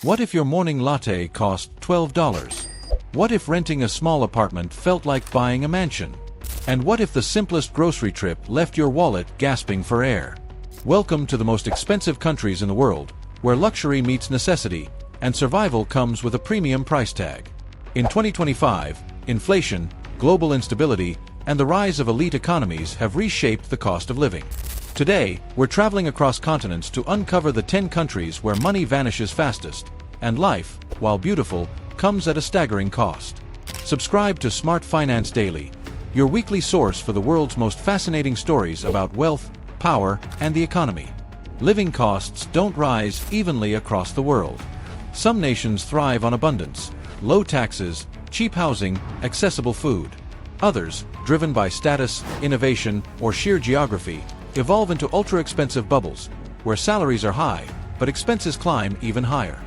What if your morning latte cost $12? What if renting a small apartment felt like buying a mansion? And what if the simplest grocery trip left your wallet gasping for air? Welcome to the most expensive countries in the world, where luxury meets necessity, and survival comes with a premium price tag. In 2025, inflation, global instability, and the rise of elite economies have reshaped the cost of living. Today, we're traveling across continents to uncover the 10 countries where money vanishes fastest, and life, while beautiful, comes at a staggering cost. Subscribe to Smart Finance Daily, your weekly source for the world's most fascinating stories about wealth, power, and the economy. Living costs don't rise evenly across the world. Some nations thrive on abundance, low taxes, cheap housing, accessible food. Others, driven by status, innovation, or sheer geography, evolve into ultra-expensive bubbles, where salaries are high, but expenses climb even higher.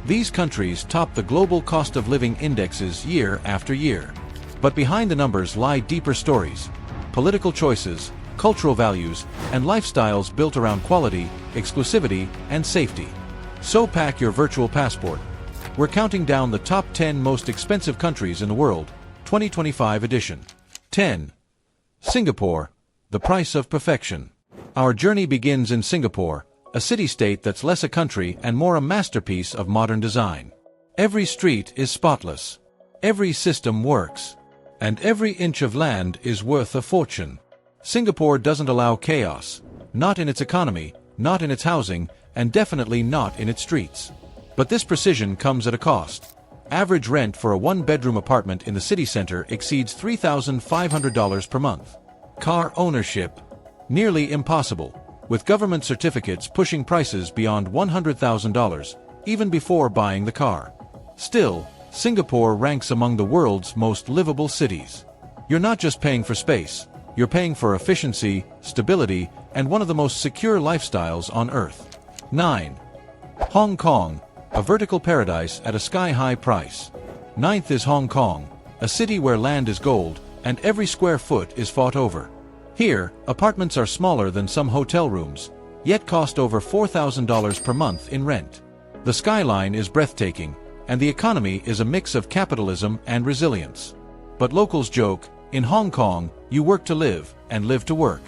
These countries top the global cost of living indexes year after year. But behind the numbers lie deeper stories, political choices, cultural values, and lifestyles built around quality, exclusivity, and safety. So pack your virtual passport. We're counting down the top 10 most expensive countries in the world, 2025 edition. 10. Singapore, the price of perfection. Our journey begins in Singapore, a city-state that's less a country and more a masterpiece of modern design. Every street is spotless. Every system works. And every inch of land is worth a fortune. Singapore doesn't allow chaos, not in its economy, not in its housing, and definitely not in its streets. But this precision comes at a cost. Average rent for a one-bedroom apartment in the city center exceeds $3,500 per month. Car ownership, nearly impossible, with government certificates pushing prices beyond $100,000, even before buying the car. Still, Singapore ranks among the world's most livable cities. You're not just paying for space, you're paying for efficiency, stability, and one of the most secure lifestyles on Earth. 9. Hong Kong, a vertical paradise at a sky-high price. 9th is Hong Kong, a city where land is gold, and every square foot is fought over. Here, apartments are smaller than some hotel rooms, yet cost over $4,000 per month in rent. The skyline is breathtaking, and the economy is a mix of capitalism and resilience. But locals joke, in Hong Kong, you work to live, and live to work.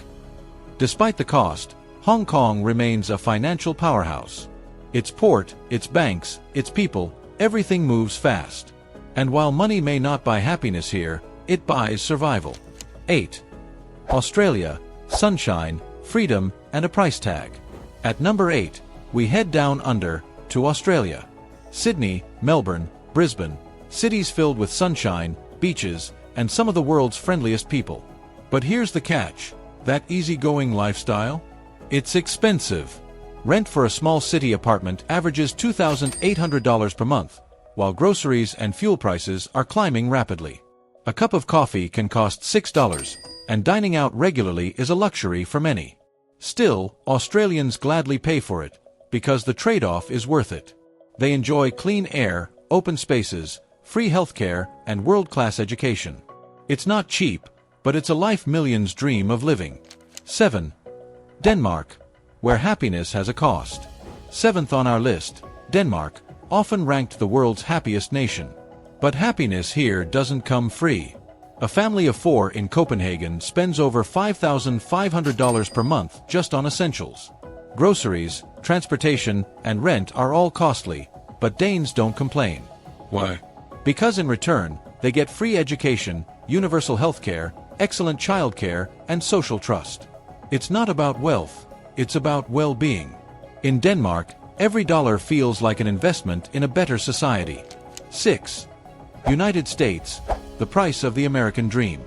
Despite the cost, Hong Kong remains a financial powerhouse. Its port, its banks, its people, everything moves fast. And while money may not buy happiness here, it buys survival. 8. Australia, sunshine, freedom, and a price tag. At number 8, we head down under, to Australia. Sydney, Melbourne, Brisbane, cities filled with sunshine, beaches, and some of the world's friendliest people. But here's the catch, that easygoing lifestyle? It's expensive. Rent for a small city apartment averages $2,800 per month, while groceries and fuel prices are climbing rapidly. A cup of coffee can cost $6, and dining out regularly is a luxury for many. Still, Australians gladly pay for it, because the trade-off is worth it. They enjoy clean air, open spaces, free healthcare, and world-class education. It's not cheap, but it's a life millions dream of living. 7. Denmark, where happiness has a cost. 7th on our list, Denmark, often ranked the world's happiest nation. But happiness here doesn't come free. A family of 4 in Copenhagen spends over $5,500 per month just on essentials. Groceries, transportation, and rent are all costly, but Danes don't complain. Why? Because in return, they get free education, universal healthcare, excellent childcare, and social trust. It's not about wealth, it's about well-being. In Denmark, every dollar feels like an investment in a better society. 6. United States, the price of the American dream.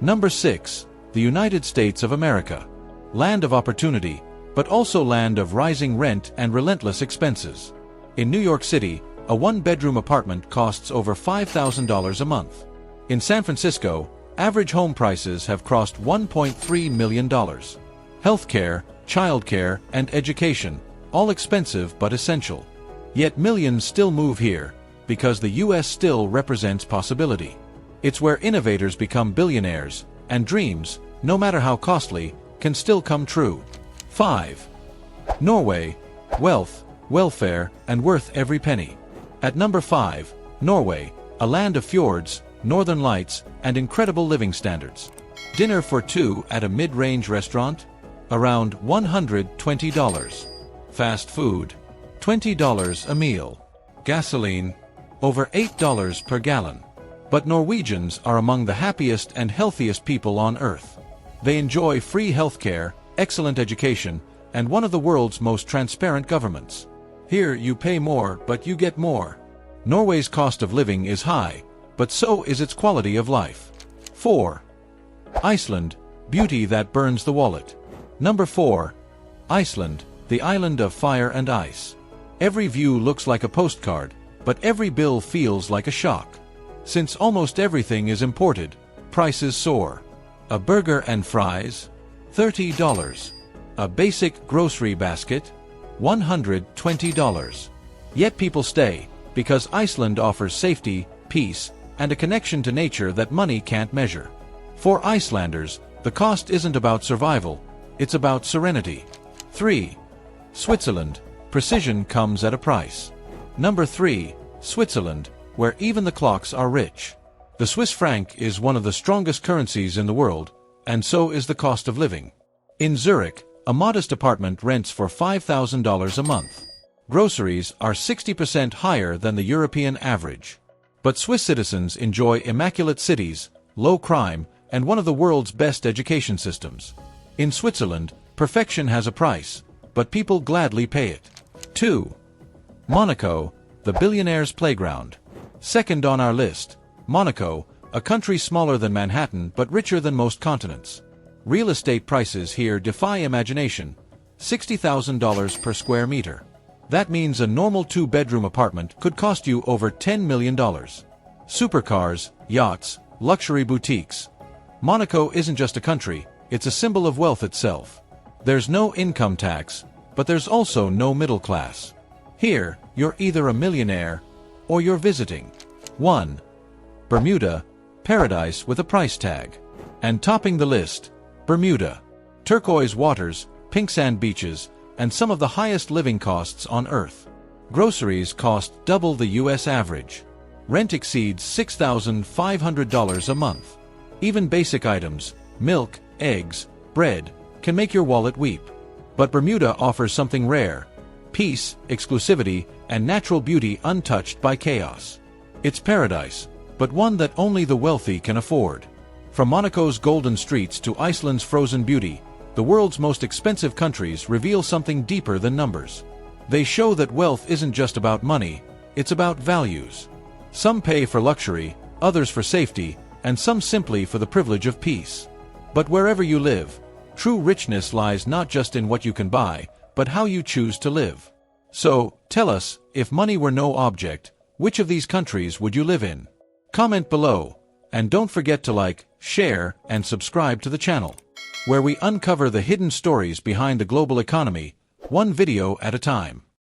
Number 6, the United States of America. Land of opportunity, but also land of rising rent and relentless expenses. In New York City, a one-bedroom apartment costs over $5,000 a month. In San Francisco, average home prices have crossed $1.3 million. Healthcare, childcare, and education, all expensive but essential. Yet millions still move here, because the US still represents possibility. It's where innovators become billionaires, and dreams, no matter how costly, can still come true. 5. Norway, wealth, welfare, and worth every penny. At number 5, Norway, a land of fjords, northern lights, and incredible living standards. Dinner for two at a mid-range restaurant? Around $120. Fast food? $20 a meal. Gasoline? Over $8 per gallon. But Norwegians are among the happiest and healthiest people on earth. They enjoy free healthcare, excellent education, and one of the world's most transparent governments. Here you pay more, but you get more. Norway's cost of living is high, but so is its quality of life. 4. Iceland, beauty that burns the wallet. Number 4. Iceland, the island of fire and ice. Every view looks like a postcard, but every bill feels like a shock. Since almost everything is imported, prices soar. A burger and fries? $30. A basic grocery basket? $120. Yet people stay, because Iceland offers safety, peace, and a connection to nature that money can't measure. For Icelanders, the cost isn't about survival, it's about serenity. 3. Switzerland, precision comes at a price. Number 3. Switzerland, where even the clocks are rich. The Swiss franc is one of the strongest currencies in the world, and so is the cost of living. In Zurich, a modest apartment rents for $5,000 a month. Groceries are 60% higher than the European average. But Swiss citizens enjoy immaculate cities, low crime, and one of the world's best education systems. In Switzerland, perfection has a price, but people gladly pay it. 2. Monaco, the billionaire's playground. Second on our list, Monaco, a country smaller than Manhattan but richer than most continents. Real estate prices here defy imagination. $60,000 per square meter. That means a normal two-bedroom apartment could cost you over $10 million. Supercars, yachts, luxury boutiques. Monaco isn't just a country, it's a symbol of wealth itself. There's no income tax, but there's also no middle class. Here, you're either a millionaire or you're visiting. 1. Bermuda, paradise with a price tag. And topping the list, Bermuda. Turquoise waters, pink sand beaches, and some of the highest living costs on Earth. Groceries cost double the US average. Rent exceeds $6,500 a month. Even basic items, milk, eggs, bread, can make your wallet weep. But Bermuda offers something rare: peace, exclusivity, and natural beauty untouched by chaos. It's paradise, but one that only the wealthy can afford. From Monaco's golden streets to Iceland's frozen beauty, the world's most expensive countries reveal something deeper than numbers. They show that wealth isn't just about money, it's about values. Some pay for luxury, others for safety, and some simply for the privilege of peace. But wherever you live, true richness lies not just in what you can buy, but how you choose to live. So, tell us, if money were no object, which of these countries would you live in? Comment below, and don't forget to like, share, and subscribe to the channel, where we uncover the hidden stories behind the global economy, one video at a time.